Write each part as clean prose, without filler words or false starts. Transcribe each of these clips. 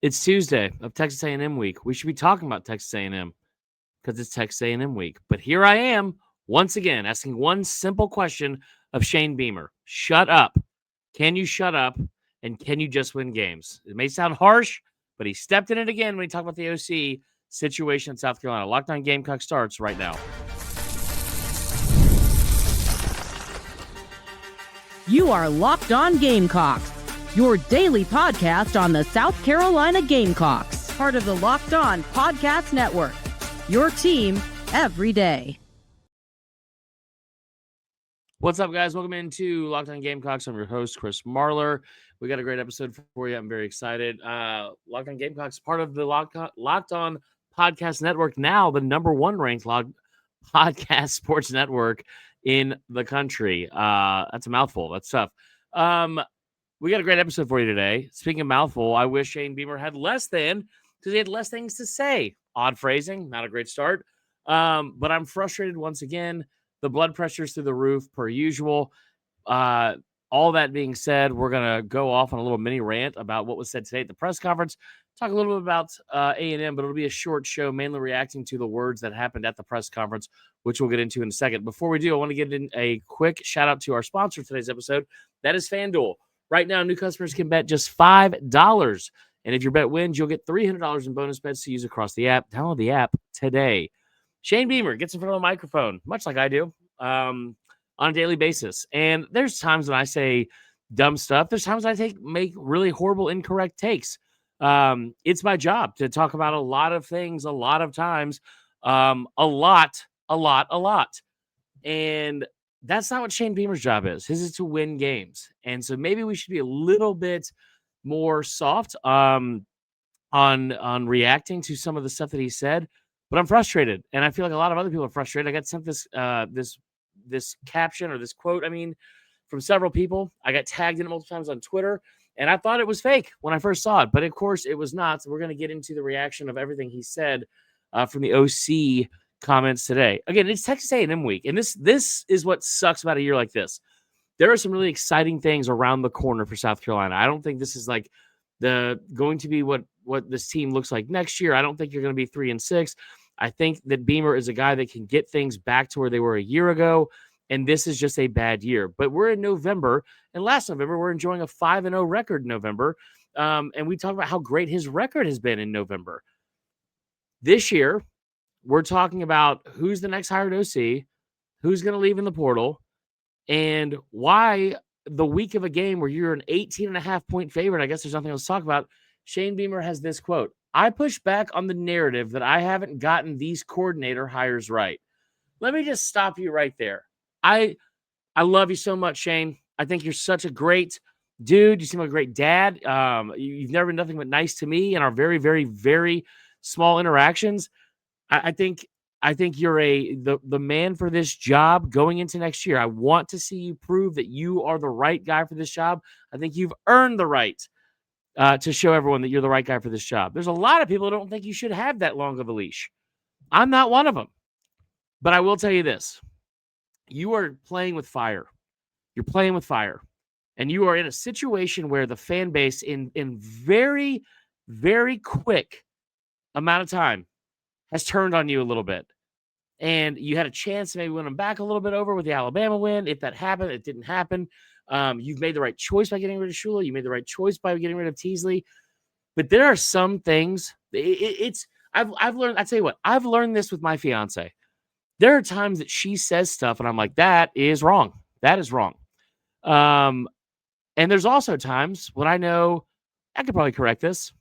It's Tuesday of Texas A&M week. We should be talking about Texas A&M because it's Texas A&M week. But here I am once again asking one simple question of Shane Beamer. Shut up. Can you shut up? And can you just win games? It may sound harsh, but he stepped in it again when he talked about the OC situation in South Carolina. Locked On Gamecock starts right now. You are Locked On Gamecocks, your daily podcast on the South Carolina Gamecocks, part of the Locked On Podcast Network, your team every day. What's up, guys? Welcome into Locked On Gamecocks. I'm your host, Chris Marler. We got a great episode for you. I'm very excited. Locked On Gamecocks, part of the Locked On Podcast Network, now the number one ranked podcast sports network in the country. That's a mouthful. That's tough. We got a great episode for you today. Speaking of mouthful, I wish Shane Beamer had less than, because he had less things to say. Odd phrasing, not a great start. But I'm frustrated once again. The blood pressure's through the roof per usual. All that being said, we're going to go off on a little mini rant about what was said today at the press conference. Talk a little bit about A&M, but it'll be a short show, mainly reacting to the words that happened at the press conference, which we'll get into in a second. Before we do, I want to get in a quick shout out to our sponsor of today's episode. That is FanDuel. Right now, new customers can bet just $5. And if your bet wins, you'll get $300 in bonus bets to use across the app. Download the app today. Shane Beamer gets in front of a microphone, much like I do, on a daily basis. And there's times when I say dumb stuff. There's times I make really horrible, incorrect takes. It's my job to talk about a lot of things, a lot of times, a lot. And that's not what Shane Beamer's job is. His is to win games. And so maybe we should be a little bit more soft on reacting to some of the stuff that he said. But I'm frustrated, and I feel like a lot of other people are frustrated. I got sent this caption or this quote, from several people. I got tagged in it multiple times on Twitter, and I thought it was fake when I first saw it. But, of course, it was not. So we're going to get into the reaction of everything he said from the OC comments today. Again, it's Texas A&M week, and this is what sucks about a year like this. There are some really exciting things around the corner for South Carolina. I don't think this is like going to be what this team looks like next year. I don't think you're going to be 3-6. I think that Beamer is a guy that can get things back to where they were a year ago, and this is just a bad year. But we're in November, and last November, we're enjoying a 5-0 record in November, and we talk about how great his record has been in November. This year, we're talking about who's the next hired OC, who's going to leave in the portal, and why the week of a game where you're an 18.5-point favorite, I guess there's nothing else to talk about, Shane Beamer has this quote: I push back on the narrative that I haven't gotten these coordinator hires right. Let me just stop you right there. I love you so much, Shane. I think you're such a great dude. You seem like a great dad. You've never been nothing but nice to me in our very, very, very small interactions. I think you're the man for this job going into next year. I want to see you prove that you are the right guy for this job. I think you've earned the right to show everyone that you're the right guy for this job. There's a lot of people who don't think you should have that long of a leash. I'm not one of them. But I will tell you this. You are playing with fire. You're playing with fire. And you are in a situation where the fan base in very, very quick amount of time has turned on you a little bit. And you had a chance to maybe win them back a little bit over with the Alabama win. If that happened, it didn't happen. You've made the right choice by getting rid of Shula. You made the right choice by getting rid of Teasley. But there are some things. I've learned. I tell you what, I've learned this with my fiance. There are times that she says stuff, and I'm like, that is wrong. That is wrong. And there's also times when I know I could probably correct this.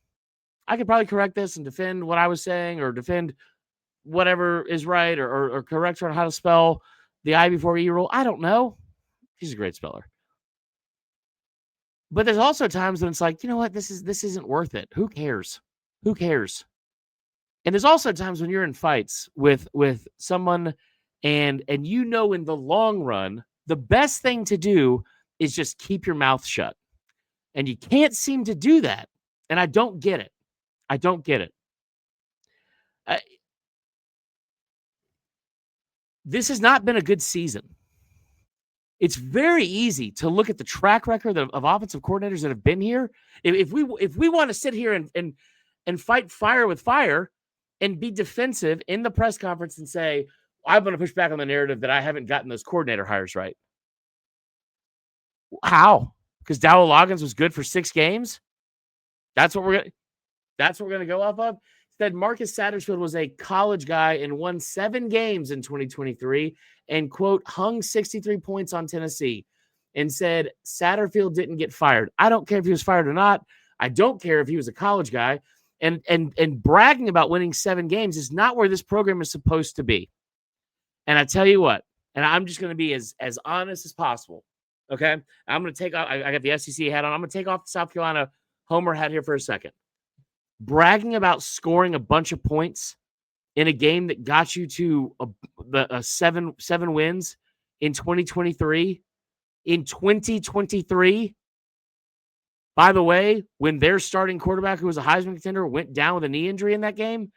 I could probably correct this and defend what I was saying, or defend whatever is right, or correct her on how to spell the I before E rule. I don't know. She's a great speller. But there's also times when it's like, you know what, this isn't worth it. Who cares? Who cares? And there's also times when you're in fights with someone, and you know in the long run, the best thing to do is just keep your mouth shut. And you can't seem to do that. And I don't get it. I don't get it. This has not been a good season. It's very easy to look at the track record of offensive coordinators that have been here. If we want to sit here and fight fire with fire and be defensive in the press conference and say, I'm going to push back on the narrative that I haven't gotten those coordinator hires right. How? Because Dowell Loggains was good for 6 games? That's what we're going to go off of? Said Marcus Satterfield was a college guy and won 7 games in 2023 and, quote, hung 63 points on Tennessee, and said Satterfield didn't get fired. I don't care if he was fired or not. I don't care if he was a college guy. And bragging about winning 7 games is not where this program is supposed to be. And I tell you what, and I'm just going to be as honest as possible, okay? I'm going to take off. I got the SEC hat on. I'm going to take off the South Carolina Homer hat here for a second. Bragging about scoring a bunch of points in a game that got you to a seven wins in 2023. In 2023, by the way, when their starting quarterback, who was a Heisman contender, went down with a knee injury in that game,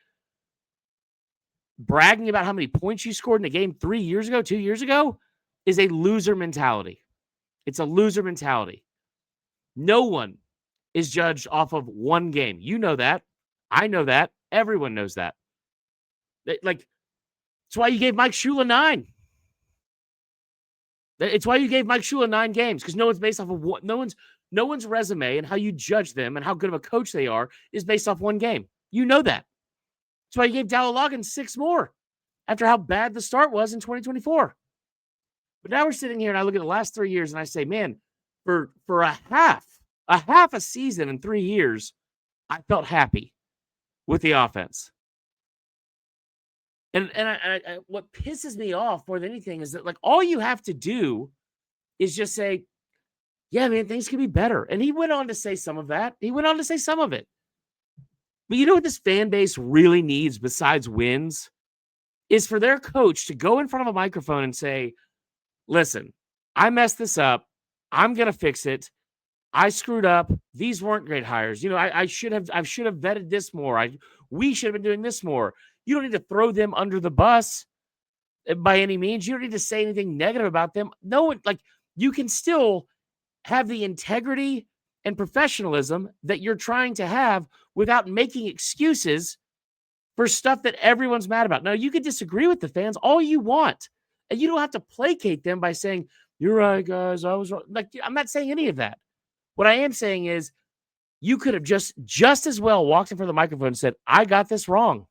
bragging about how many points you scored in a game 2 years ago, is a loser mentality. It's a loser mentality. No one is judged off of one game. You know that. I know that. Everyone knows that. Like, it's why you gave Mike Shula 9. It's why you gave Mike Shula 9 games, because no one's based off of what no one's resume and how you judge them and how good of a coach they are is based off one game. You know that. That's why you gave Dowell Loggains 6 more after how bad the start was in 2024. But now we're sitting here and I look at the last 3 years and I say, man, for a half a season in 3 years, I felt happy with the offense. And I what pisses me off more than anything is that, like, all you have to do is just say, yeah, man, things can be better. And he went on to say some of that. He went on to say some of it. But you know what this fan base really needs besides wins? Is for their coach to go in front of a microphone and say, listen, I messed this up. I'm going to fix it. I screwed up. These weren't great hires. You know, I should have vetted this more. We should have been doing this more. You don't need to throw them under the bus by any means. You don't need to say anything negative about them. No one, like, you can still have the integrity and professionalism that you're trying to have without making excuses for stuff that everyone's mad about. Now, you can disagree with the fans all you want, and you don't have to placate them by saying, you're right, guys, I was wrong. Like, I'm not saying any of that. What I am saying is you could have just as well walked in front of the microphone and said, I got this wrong.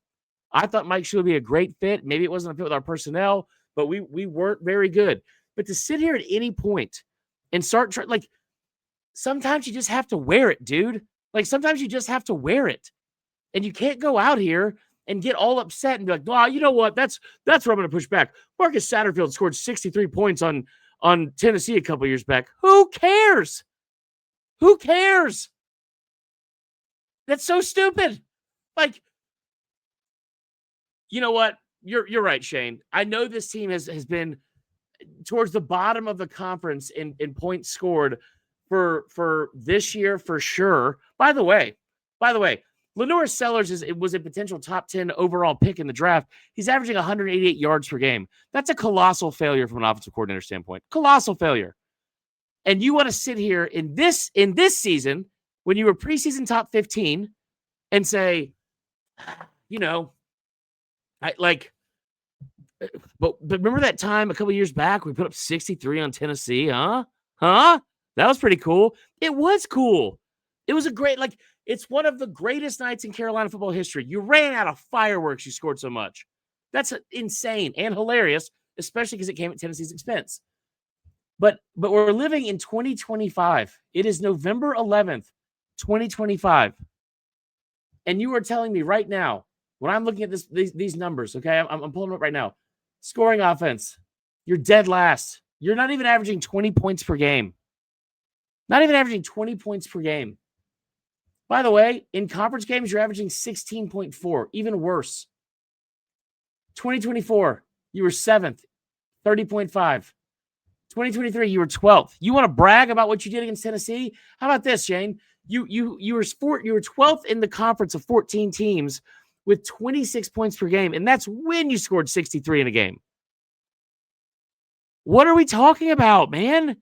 I thought Mike Shula would be a great fit. Maybe it wasn't a fit with our personnel, but we weren't very good. But to sit here at any point and start like, sometimes you just have to wear it, dude. Like, sometimes you just have to wear it. And you can't go out here and get all upset and be like, well, you know what? That's where I'm going to push back. Marcus Satterfield scored 63 points on Tennessee a couple years back. Who cares? Who cares? That's so stupid. Like, you know what? You're right, Shane. I know this team has been towards the bottom of the conference in points scored for this year for sure. By the way, Lenore Sellers was a potential top 10 overall pick in the draft. He's averaging 188 yards per game. That's a colossal failure from an offensive coordinator standpoint. Colossal failure. And you want to sit here in this season when you were preseason top 15 and say, you know, but remember that time a couple years back we put up 63 on Tennessee, huh? That was pretty cool. It was cool. It was a great, like, it's one of the greatest nights in Carolina football history. You ran out of fireworks. You scored so much. That's insane and hilarious, especially because it came at Tennessee's expense. But we're living in 2025. It is November 11th, 2025. And you are telling me right now, when I'm looking at these numbers, okay, I'm pulling them up right now. Scoring offense, you're dead last. You're not even averaging 20 points per game. Not even averaging 20 points per game. By the way, in conference games, you're averaging 16.4, even worse. 2024, you were 7th, 30.5. 2023, you were 12th. You want to brag about what you did against Tennessee? How about this, Shane? You were 12th in the conference of 14 teams with 26 points per game, and that's when you scored 63 in a game. What are we talking about, man?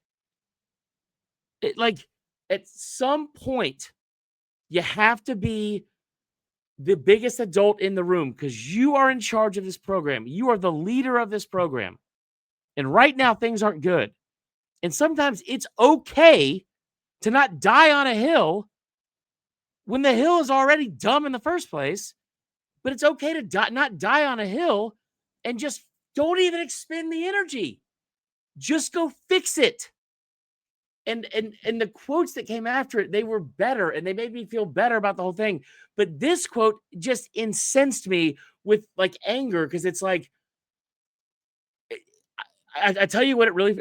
Like, at some point, you have to be the biggest adult in the room because you are in charge of this program. You are the leader of this program. And right now, things aren't good. And sometimes it's okay to not die on a hill when the hill is already dumb in the first place. But it's okay to not die on a hill and just don't even expend the energy. Just go fix it. And the quotes that came after it, they were better and they made me feel better about the whole thing. But this quote just incensed me with like anger because it's like, I tell you what it really,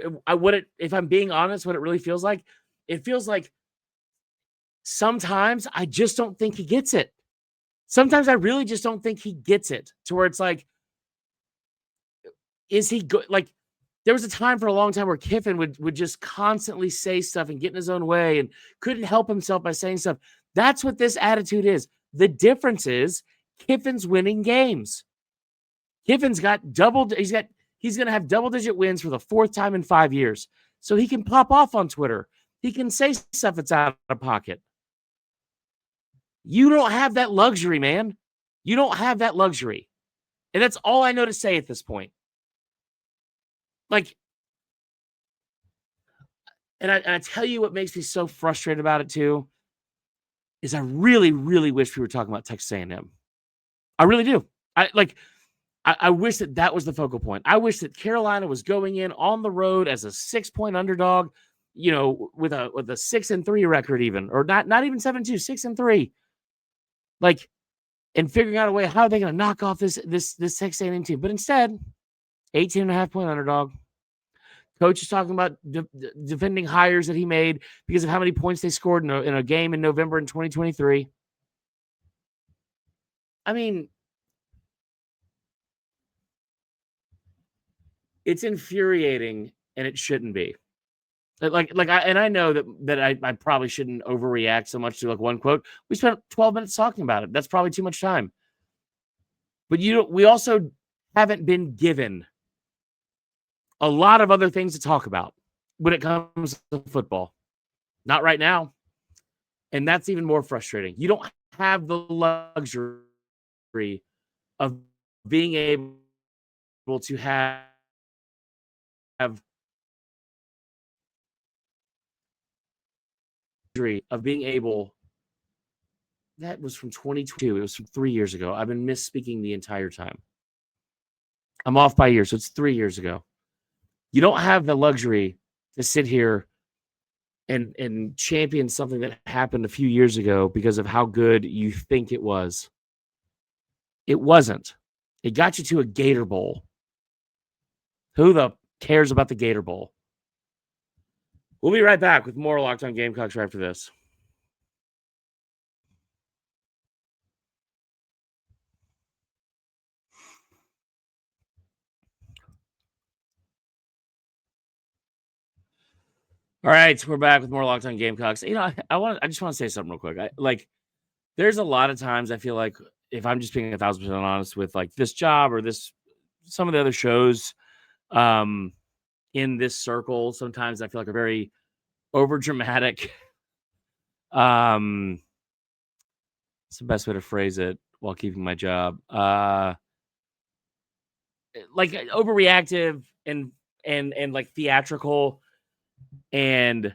if I'm being honest, what it really feels like. It feels like sometimes I just don't think he gets it. Sometimes I really just don't think he gets it to where it's like, is he good? Like, there was a time for a long time where Kiffin would just constantly say stuff and get in his own way and couldn't help himself by saying stuff. That's what this attitude is. The difference is Kiffin's winning games. Kiffin's got he's going to have double-digit wins for the fourth time in 5 years. So he can pop off on Twitter. He can say stuff that's out of pocket. You don't have that luxury, man. You don't have that luxury. And that's all I know to say at this point. Like, and I tell you what makes me so frustrated about it too, is I really, really wish we were talking about Texas A&M. I really do. I wish that was the focal point. I wish that Carolina was going in on the road as a 6-point underdog, with a 6-3 record even, or not even 7-2, 6-3. Like, and figuring out a way how are they going to knock off this Texas A&M team. But instead, 18.5-point underdog. Coach is talking about defending hires that he made because of how many points they scored in a game in November in 2023. I mean, it's infuriating, and it shouldn't be. I know that I probably shouldn't overreact so much to like one quote. We spent 12 minutes talking about it. That's probably too much time. But we also haven't been given a lot of other things to talk about when it comes to football. Not right now. And that's even more frustrating. You don't have the luxury of being able to have that was from 2022. It was from 3 years ago. I've been misspeaking the entire time. I'm off by a year, so it's 3 years ago. You don't have the luxury to sit here and champion something that happened a few years ago because of how good you think it was. It wasn't. It got you to a Gator Bowl. Who the cares about the Gator Bowl? We'll be right back with more Locked On Gamecocks right after this. All right, we're back with more Locked On Gamecocks. I just want to say something real quick. There's a lot of times I feel like if I'm just being 1,000% honest with like this job or some of the other shows, in this circle, sometimes I feel like a very overdramatic. It's the best way to phrase it while keeping my job. Like overreactive and like theatrical. And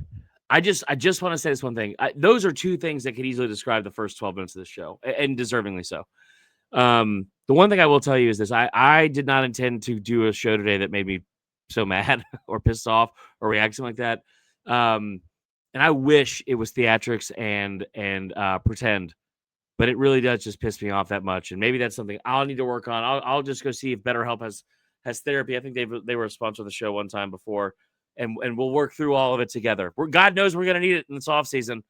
I just want to say this one thing. Those are two things that could easily describe the first 12 minutes of the show, and deservingly so. The one thing I will tell you is this. I did not intend to do a show today that made me so mad or pissed off or reacting like that. And I wish it was theatrics and pretend, but it really does just piss me off that much. And maybe that's something I'll need to work on. I'll just go see if BetterHelp has therapy. I think they were a sponsor of the show one time before. And we'll work through all of it together. God knows we're going to need it in this off season.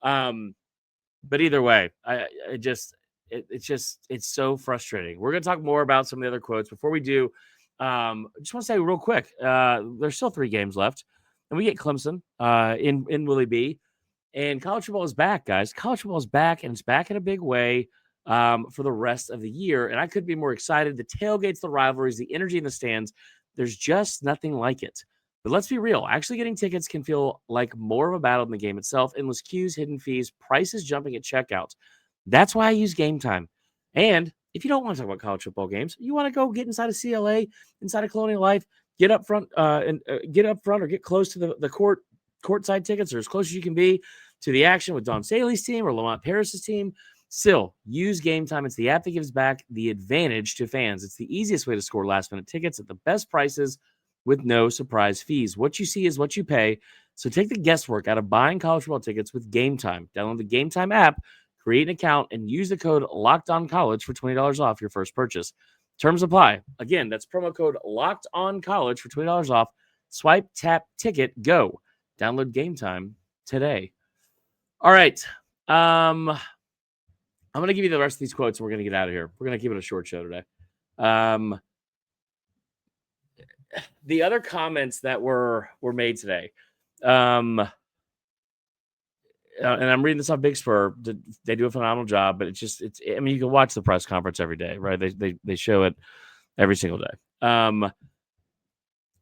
But either way, it's so frustrating. We're going to talk more about some of the other quotes. Before we do, I just want to say real quick, there's still 3 games left, and we get Clemson in Willie B. And college football is back, guys. College football is back, and it's back in a big way for the rest of the year. And I couldn't be more excited. The tailgates, the rivalries, the energy in the stands. There's just nothing like it. But let's be real. Actually getting tickets can feel like more of a battle than the game itself. Endless queues, hidden fees, prices jumping at checkout. That's why I use Game Time. And if you don't want to talk about college football games, you want to go get inside of CLA, inside of Colonial Life, get up front, or get close to the courtside tickets, or as close as you can be to the action with Don Staley's team or Lamont Paris's team. Still, use Game Time. It's the app that gives back the advantage to fans. It's the easiest way to score last-minute tickets at the best prices with no surprise fees. What you see is what you pay. So take the guesswork out of buying college football tickets with Game Time. Download the Game Time app, create an account, and use the code LOCKEDONCollege for $20 off your first purchase. Terms apply. Again, that's promo code LOCKEDONCollege for $20 off. Swipe, tap, ticket, go. Download Game Time today. All right. I'm going to give you the rest of these quotes and we're going to get out of here. We're going to keep it a short show today. The other comments that were made today, and I'm reading this on Big Spur. They do a phenomenal job, but I mean, you can watch the press conference every day, right? They show it every single day.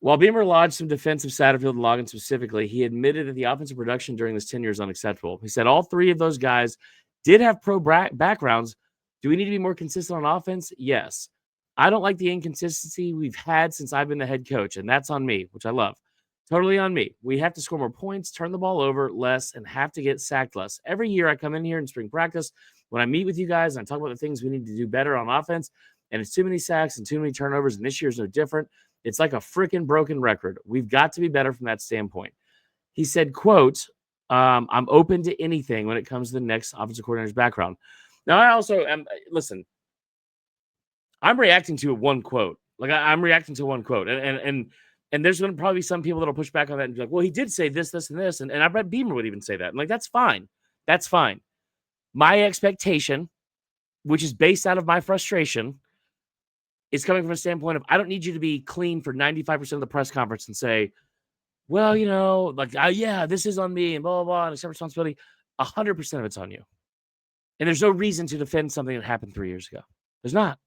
While Beamer lodged some defense of Satterfield and Loggains specifically, he admitted that the offensive production during this tenure is unacceptable. He said all three of those guys did have pro backgrounds. Do we need to be more consistent on offense? Yes. I don't like the inconsistency we've had since I've been the head coach, and that's on me, which I love. Totally on me. We have to score more points, turn the ball over less, and have to get sacked less. Every year I come in here in spring practice, when I meet with you guys and I talk about the things we need to do better on offense, and it's too many sacks and too many turnovers, and this year's no different. It's like a freaking broken record. We've got to be better from that standpoint. He said, quote, I'm open to anything when it comes to the next offensive coordinator's background. Now, I also am, listen, I'm reacting to one quote. Like, I'm reacting to one quote. And there's going to probably be some people that will push back on that and be like, well, he did say this, this, and this. And I bet Beamer would even say that. I'm like, that's fine. That's fine. My expectation, which is based out of my frustration, is coming from a standpoint of I don't need you to be clean for 95% of the press conference and say, well, you know, like, yeah, this is on me and blah, blah, blah, and accept responsibility. 100% of it's on you. And there's no reason to defend something that happened 3 years ago. There's not.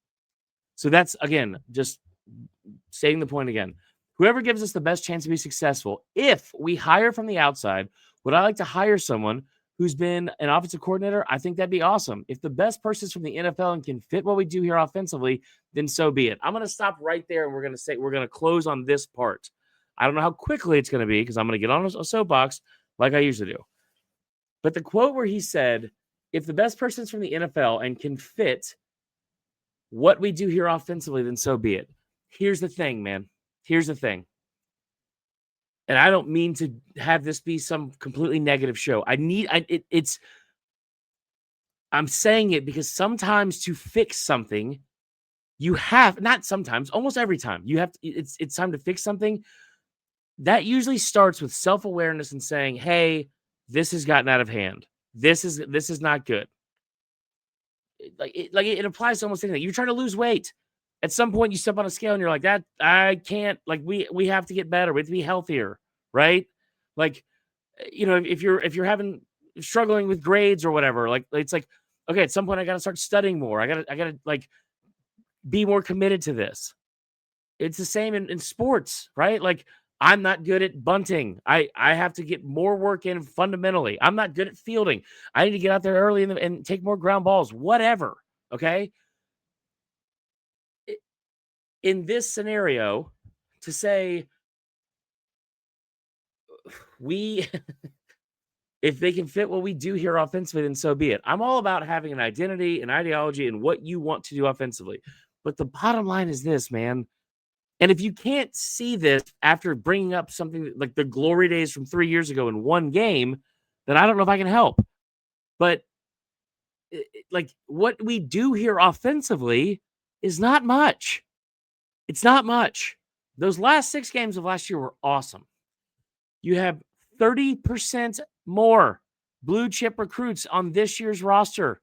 So that's, again, just stating the point again. Whoever gives us the best chance to be successful, if we hire from the outside, would I like to hire someone who's been an offensive coordinator? I think that'd be awesome. If the best person is from the NFL and can fit what we do here offensively, then so be it. I'm going to stop right there and we're going to close on this part. I don't know how quickly it's going to be because I'm going to get on a soapbox like I usually do. But the quote where he said, if the best person is from the NFL and can fit what we do here offensively, then so be it. Here's the thing, man. Here's the thing. And I don't mean to have this be some completely negative show. I'm saying it because sometimes to fix something, you have, not sometimes, almost every time, you have to, it's time to fix something. That usually starts with self-awareness and saying, hey, this has gotten out of hand. This is not good. It applies to almost anything. You're trying to lose weight. At some point, you step on a scale and you're like, that I can't. Like we have to get better. We have to be healthier, right? Like, you know, if you're struggling with grades or whatever, like it's like, okay, at some point I got to start studying more. I gotta like be more committed to this. It's the same in sports, right? Like I'm not good at bunting. I have to get more work in fundamentally. I'm not good at fielding. I need to get out there early and take more ground balls, whatever. Okay. In this scenario, to say if they can fit what we do here offensively, then so be it. I'm all about having an identity, an ideology, and what you want to do offensively. But the bottom line is this, man. And if you can't see this after bringing up something like the glory days from 3 years ago in one game, then I don't know if I can help. But like what we do here offensively is not much. It's not much. Those last 6 games of last year were awesome. You have 30% more blue chip recruits on this year's roster.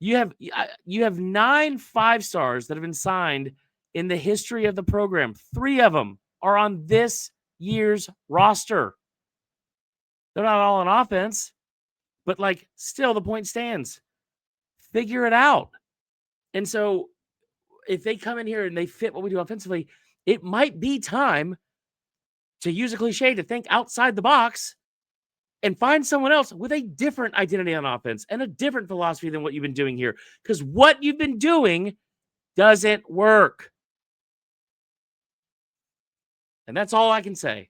You have 9 5-stars that have been signed in the history of the program. 3 of them are on this year's roster. They're not all on offense, but like still the point stands. Figure it out. And so if they come in here and they fit what we do offensively, it might be time to use a cliche to think outside the box and find someone else with a different identity on offense and a different philosophy than what you've been doing here. Because what you've been doing doesn't work. And that's all I can say.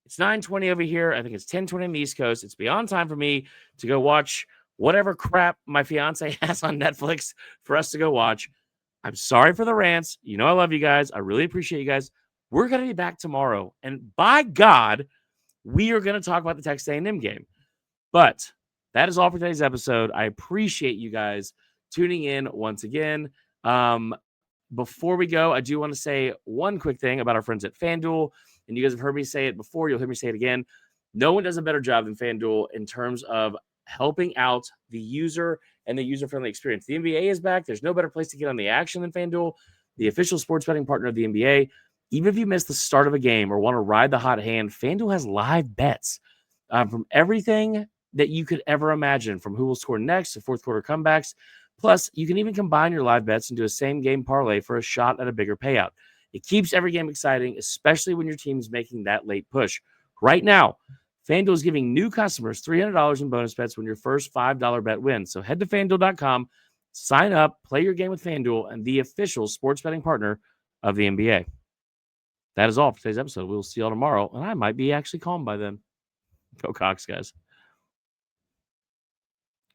It's 9:20 over here. I think it's 10:20 on the East Coast. It's beyond time for me to go watch whatever crap my fiance has on Netflix for us to go watch. I'm sorry for the rants. You know I love you guys. I really appreciate you guys. We're going to be back tomorrow. And by God, we are going to talk about the Texas A&M game. But that is all for today's episode. I appreciate you guys tuning in once again. Before we go, I do want to say one quick thing about our friends at FanDuel. And you guys have heard me say it before. You'll hear me say it again. No one does a better job than FanDuel in terms of helping out the user and the user-friendly experience. The NBA is back. There's no better place to get on the action than FanDuel, the official sports betting partner of the NBA. Even if you miss the start of a game or want to ride the hot hand, FanDuel has live bets from everything that you could ever imagine, from who will score next to fourth quarter comebacks. Plus, you can even combine your live bets into a same-game parlay for a shot at a bigger payout. It keeps every game exciting, especially when your team's making that late push. Right now, FanDuel is giving new customers $300 in bonus bets when your first $5 bet wins. So head to FanDuel.com, sign up, play your game with FanDuel, and the official sports betting partner of the NBA. That is all for today's episode. We'll see you all tomorrow, and I might be actually calm by then. Go Cox, guys.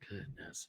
Goodness.